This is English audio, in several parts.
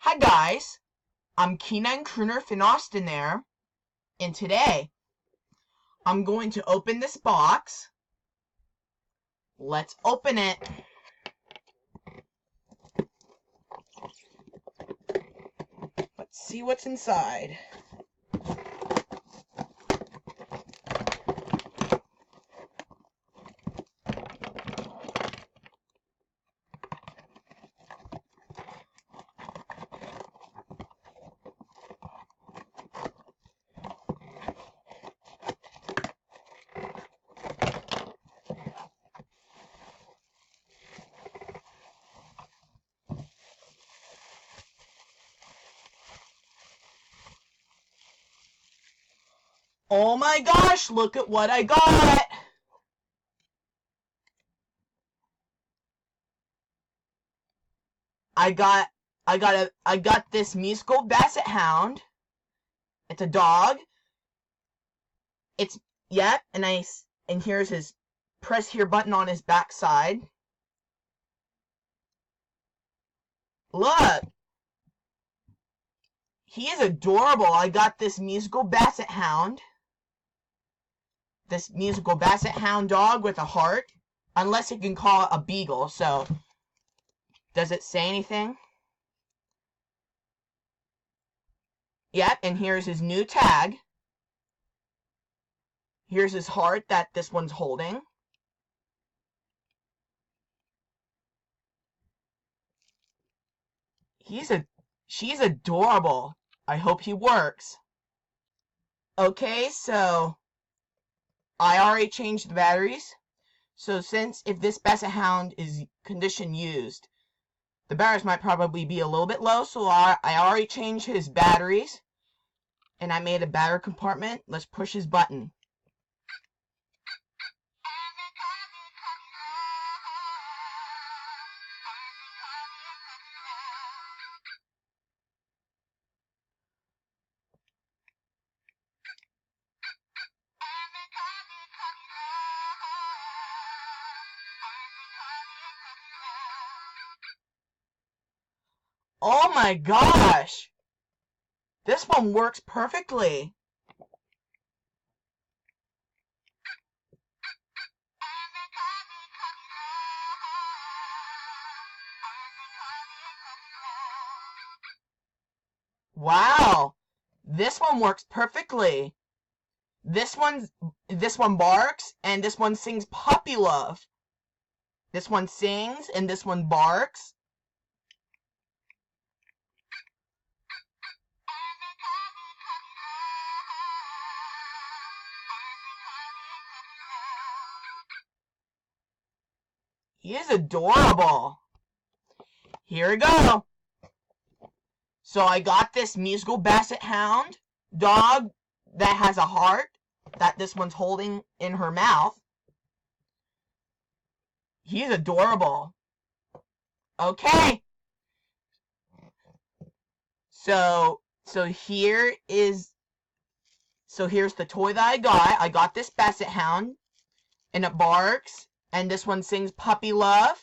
Hi guys, I'm Keenan Crooner Finn Austin there, and today I'm going to open this box. Let's open it. Let's see what's inside. Oh my gosh, look at what I got! I got this musical basset hound. It's a dog. And here's his press here button on his backside. Look! He is adorable. I got this musical basset hound. This musical basset hound dog with a heart. Unless you can call it a beagle, so... Does it say anything? Yep, and here's his new tag. Here's his heart that this one's holding. She's adorable. I hope he works. Okay, so I already changed the batteries. So if this basset hound is condition used, the batteries might probably be a little bit low, so I already changed his batteries. And I made a battery compartment. Let's push his button. Oh my gosh! This one works perfectly. Wow! This one works perfectly. This one barks and this one sings puppy love. This one sings and this one barks. He is adorable. Here we go. So I got this musical basset hound dog that has a heart that this one's holding in her mouth. He's adorable. Okay. So here's the toy that I got. I got this basset hound and it barks and this one sings puppy love.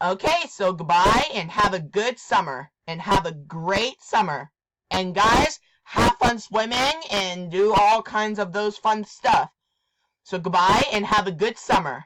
Okay, so goodbye and have a good summer and have a great summer. And guys, have fun swimming and do all kinds of those fun stuff. So goodbye and have a good summer.